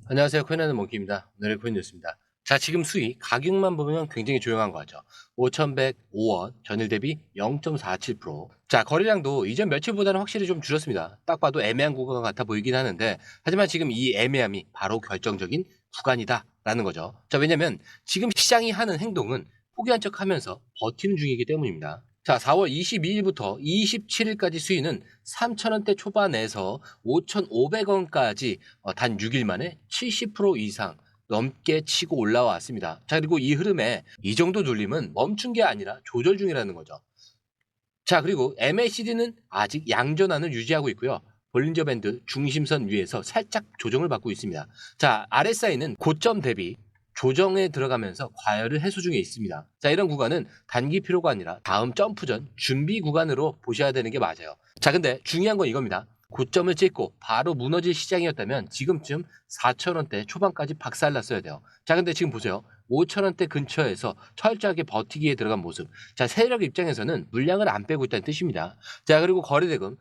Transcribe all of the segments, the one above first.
안녕하세요. 코인하는 몽키입니다. 오늘의 코인 뉴스입니다. 자, 지금 수익, 가격만 보면 굉장히 조용한 거 같죠. 5,105원, 전일 대비 0.47%. 자, 거래량도 이전 며칠보다는 확실히 좀 줄었습니다. 딱 봐도 애매한 구간 같아 보이긴 하는데, 하지만 지금 이 애매함이 바로 결정적인 구간이다라는 거죠. 자, 왜냐면 지금 시장이 하는 행동은 포기한 척 하면서 버티는 중이기 때문입니다. 자, 4월 22일부터 27일까지 수익은 3,000원대 초반에서 5,500원까지 단 6일 만에 70% 이상 넘게 치고 올라왔습니다. 자, 그리고 이 흐름에 이 정도 눌림은 멈춘 게 아니라 조절 중이라는 거죠. 자, 그리고 MACD는 아직 양전환을 유지하고 있고요. 볼린저 밴드 중심선 위에서 살짝 조정을 받고 있습니다. 자, RSI는 고점 대비 조정에 들어가면서 과열을 해소 중에 있습니다. 자, 이런 구간은 단기 피로가 아니라 다음 점프 전 준비 구간으로 보셔야 되는 게 맞아요. 자, 근데 중요한 건 이겁니다. 고점을 찍고 바로 무너질 시장이었다면 지금쯤 4,000원대 초반까지 박살났어야 돼요. 자, 근데 지금 보세요. 5,000원대 근처에서 철저하게 버티기에 들어간 모습. 자, 세력 입장에서는 물량을 안 빼고 있다는 뜻입니다. 자, 그리고 거래대금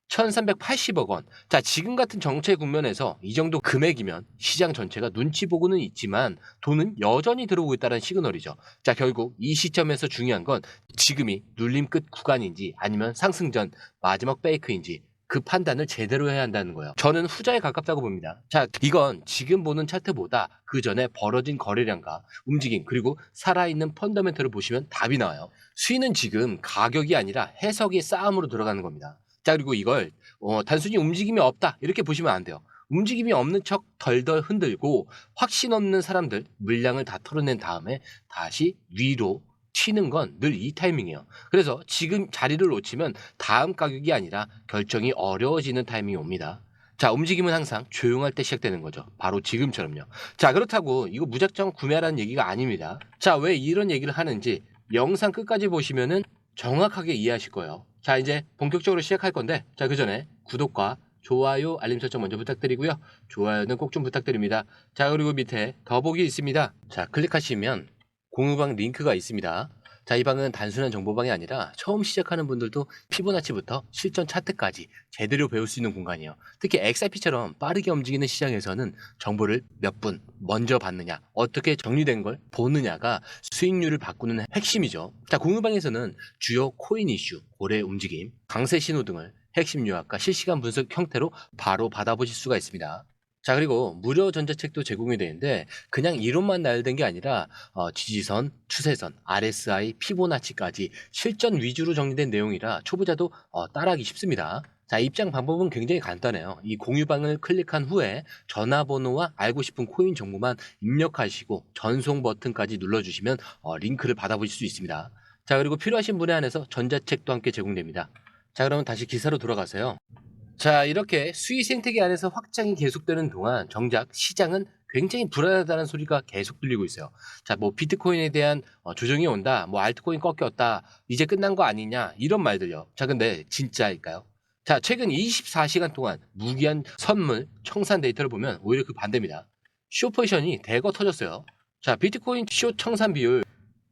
1,380억 원. 자, 지금 같은 정체 국면에서 이 정도 금액이면 시장 전체가 눈치 보고는 있지만 돈은 여전히 들어오고 있다는 시그널이죠. 자, 결국 이 시점에서 중요한 건 지금이 눌림 끝 구간인지 아니면 상승 전 마지막 페이크인지 그 판단을 제대로 해야 한다는 거예요. 저는 후자에 가깝다고 봅니다. 자, 이건 지금 보는 차트보다 그 전에 벌어진 거래량과 움직임 그리고 살아있는 펀더멘털을 보시면 답이 나와요. 수위는 지금 가격이 아니라 해석의 싸움으로 들어가는 겁니다. 자, 그리고 이걸 단순히 움직임이 없다 이렇게 보시면 안 돼요. 움직임이 없는 척 덜덜 흔들고 확신 없는 사람들 물량을 다 털어낸 다음에 다시 위로 튀는 건 늘 이 타이밍이에요. 그래서 지금 자리를 놓치면 다음 가격이 아니라 결정이 어려워지는 타이밍이 옵니다. 자, 움직임은 항상 조용할 때 시작되는 거죠. 바로 지금처럼요. 자, 그렇다고 이거 무작정 구매하라는 얘기가 아닙니다. 자, 왜 이런 얘기를 하는지 영상 끝까지 보시면은 정확하게 이해하실 거예요. 자, 이제 본격적으로 시작할 건데, 자, 그 전에 구독과 좋아요, 알림 설정 먼저 부탁드리고요. 좋아요는 꼭 좀 부탁드립니다. 자, 그리고 밑에 더보기 있습니다. 자, 클릭하시면 공유방 링크가 있습니다. 자, 이 방은 단순한 정보방이 아니라 처음 시작하는 분들도 피보나치부터 실전 차트까지 제대로 배울 수 있는 공간이에요. 특히 XRP처럼 빠르게 움직이는 시장에서는 정보를 몇 분 먼저 받느냐, 어떻게 정리된 걸 보느냐가 수익률을 바꾸는 핵심이죠. 자, 공유방에서는 주요 코인 이슈, 고래 움직임, 강세 신호 등을 핵심 요약과 실시간 분석 형태로 바로 받아보실 수가 있습니다. 자, 그리고 무료 전자책도 제공이 되는데 그냥 이론만 나열된 게 아니라 지지선, 추세선, RSI, 피보나치까지 실전 위주로 정리된 내용이라 초보자도 따라하기 쉽습니다. 자, 입장 방법은 굉장히 간단해요. 이 공유방을 클릭한 후에 전화번호와 알고 싶은 코인 정보만 입력하시고 전송 버튼까지 눌러주시면 링크를 받아보실 수 있습니다. 자, 그리고 필요하신 분에 한해서 전자책도 함께 제공됩니다. 자, 그러면 다시 기사로 돌아가세요. 자, 이렇게 수위 생태계 안에서 확장이 계속되는 동안 정작 시장은 굉장히 불안하다는 소리가 계속 들리고 있어요. 자, 뭐 비트코인에 대한 조정이 온다, 뭐 알트코인 꺾였다, 이제 끝난 거 아니냐 이런 말들요. 자, 근데 진짜일까요? 자, 최근 24시간 동안 무기한 선물 청산 데이터를 보면 오히려 그 반대입니다. 숏 포지션이 대거 터졌어요. 자, 비트코인 숏 청산 비율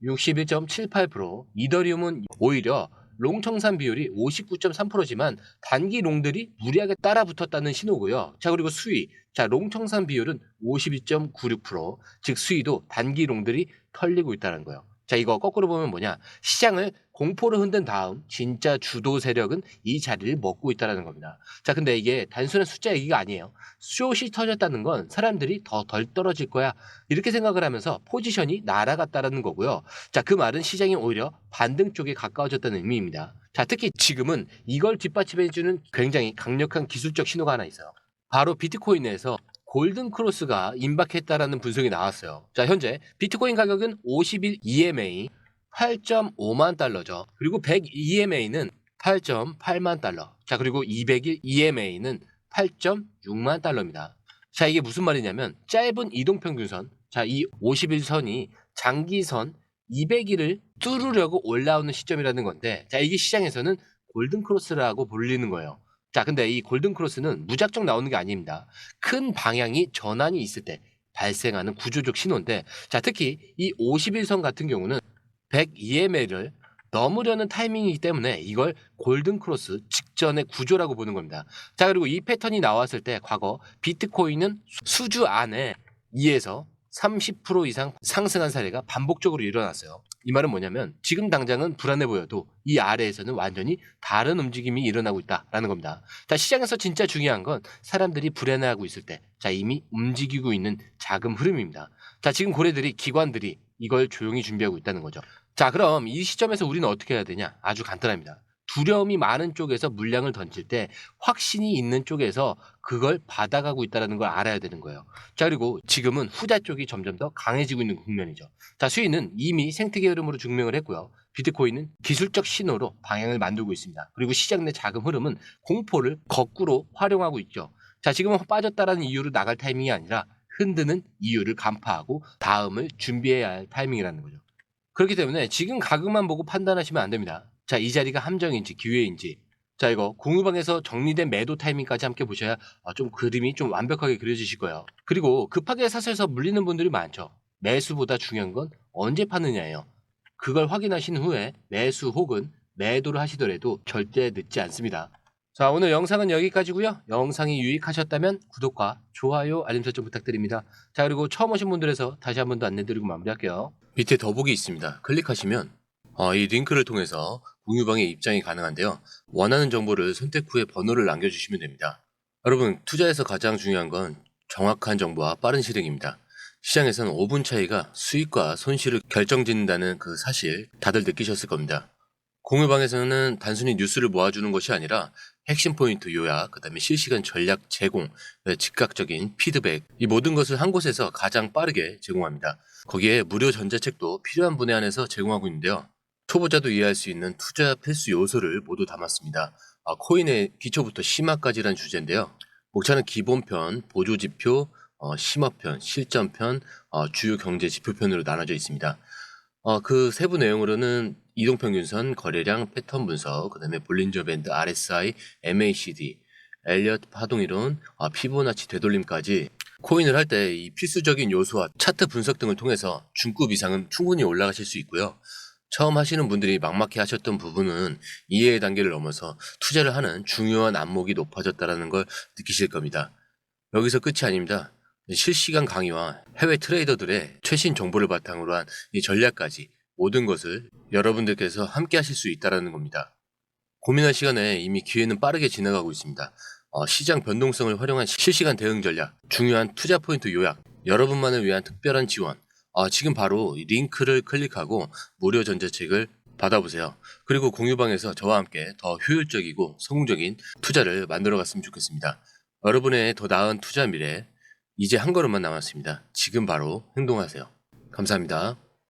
61.78%, 이더리움은 오히려 롱 청산 비율이 59.3%지만 단기 롱들이 무리하게 따라 붙었다는 신호고요. 자, 그리고 수위. 자, 롱 청산 비율은 52.96%, 즉 수위도 단기 롱들이 털리고 있다는 거예요. 자, 이거 거꾸로 보면 뭐냐? 시장을 공포로 흔든 다음 진짜 주도 세력은 이 자리를 먹고 있다는 겁니다. 자, 근데 이게 단순한 숫자 얘기가 아니에요. 숏이 터졌다는 건 사람들이 더 덜 떨어질 거야 이렇게 생각을 하면서 포지션이 날아갔다는 거고요. 자, 그 말은 시장이 오히려 반등 쪽에 가까워졌다는 의미입니다. 자, 특히 지금은 이걸 뒷받침해주는 굉장히 강력한 기술적 신호가 하나 있어요. 바로 비트코인에서 골든 크로스가 임박했다라는 분석이 나왔어요. 자, 현재 비트코인 가격은 50일 EMA 8.5만 달러죠. 그리고 100 EMA는 8.8만 달러. 자, 그리고 200일 EMA는 8.6만 달러입니다. 자, 이게 무슨 말이냐면 짧은 이동평균선, 자, 이 50일선이 장기선 200일을 뚫으려고 올라오는 시점이라는 건데, 자, 이게 시장에서는 골든크로스라고 불리는 거예요. 자, 근데 이 골든크로스는 무작정 나오는 게 아닙니다. 큰 방향이 전환이 있을 때 발생하는 구조적 신호인데, 자, 특히 이 51선 같은 경우는 100 EMA를 넘으려는 타이밍이기 때문에 이걸 골든 크로스 직전의 구조라고 보는 겁니다. 자, 그리고 이 패턴이 나왔을 때 과거 비트코인은 수주 안에 2에서 30% 이상 상승한 사례가 반복적으로 일어났어요. 이 말은 뭐냐면 지금 당장은 불안해 보여도 이 아래에서는 완전히 다른 움직임이 일어나고 있다라는 겁니다. 자, 시장에서 진짜 중요한 건 사람들이 불안해하고 있을 때 이미 움직이고 있는 자금 흐름입니다. 자, 지금 고래들이 기관들이 이걸 조용히 준비하고 있다는 거죠. 자, 그럼 이 시점에서 우리는 어떻게 해야 되냐? 아주 간단합니다. 두려움이 많은 쪽에서 물량을 던질 때 확신이 있는 쪽에서 그걸 받아가고 있다는 걸 알아야 되는 거예요. 자, 그리고 지금은 후자 쪽이 점점 더 강해지고 있는 국면이죠. 자, 수위는 이미 생태계 흐름으로 증명을 했고요. 비트코인은 기술적 신호로 방향을 만들고 있습니다. 그리고 시장 내 자금 흐름은 공포를 거꾸로 활용하고 있죠. 자, 지금은 빠졌다라는 이유로 나갈 타이밍이 아니라 흔드는 이유를 간파하고 다음을 준비해야 할 타이밍이라는 거죠. 그렇기 때문에 지금 가격만 보고 판단하시면 안 됩니다. 자, 이 자리가 함정인지 기회인지. 자, 이거 공유방에서 정리된 매도 타이밍까지 함께 보셔야 좀 그림이 좀 완벽하게 그려지실 거예요. 그리고 급하게 사셔서 물리는 분들이 많죠. 매수보다 중요한 건 언제 파느냐예요. 그걸 확인하신 후에 매수 혹은 매도를 하시더라도 절대 늦지 않습니다. 자, 오늘 영상은 여기까지고요. 영상이 유익하셨다면 구독과 좋아요, 알림 설정 부탁드립니다. 자, 그리고 처음 오신 분들에서 다시 한 번 더 안내드리고 마무리할게요. 밑에 더보기 있습니다. 클릭하시면 이 링크를 통해서 공유방에 입장이 가능한데요. 원하는 정보를 선택 후에 번호를 남겨주시면 됩니다. 여러분, 투자에서 가장 중요한 건 정확한 정보와 빠른 실행입니다. 시장에서는 5분 차이가 수익과 손실을 결정짓는다는 그 사실 다들 느끼셨을 겁니다. 공유방에서는 단순히 뉴스를 모아주는 것이 아니라 핵심 포인트 요약, 그 다음에 실시간 전략 제공, 즉각적인 피드백, 이 모든 것을 한 곳에서 가장 빠르게 제공합니다. 거기에 무료 전자책도 필요한 분에 한해서 제공하고 있는데요. 초보자도 이해할 수 있는 투자 필수 요소를 모두 담았습니다. 코인의 기초부터 심화까지란 주제인데요. 목차는 기본편, 보조지표, 심화편, 실전편, 주요 경제 지표편으로 나눠져 있습니다. 그 세부 내용으로는 이동평균선, 거래량, 패턴 분석, 그 다음에 볼린저 밴드, RSI, MACD, 엘리엇 파동이론, 피보나치 되돌림까지 코인을 할 때 이 필수적인 요소와 차트 분석 등을 통해서 중급 이상은 충분히 올라가실 수 있고요. 처음 하시는 분들이 막막해 하셨던 부분은 이해의 단계를 넘어서 투자를 하는 중요한 안목이 높아졌다는 걸 느끼실 겁니다. 여기서 끝이 아닙니다. 실시간 강의와 해외 트레이더들의 최신 정보를 바탕으로 한 이 전략까지 모든 것을 여러분들께서 함께 하실 수 있다는 겁니다. 고민할 시간에 이미 기회는 빠르게 지나가고 있습니다. 시장 변동성을 활용한 실시간 대응 전략, 중요한 투자 포인트 요약, 여러분만을 위한 특별한 지원. 지금 바로 이 링크를 클릭하고 무료 전자책을 받아보세요. 그리고 공유방에서 저와 함께 더 효율적이고 성공적인 투자를 만들어 갔으면 좋겠습니다. 여러분의 더 나은 투자 미래, 이제 한 걸음만 남았습니다. 지금 바로 행동하세요. 감사합니다.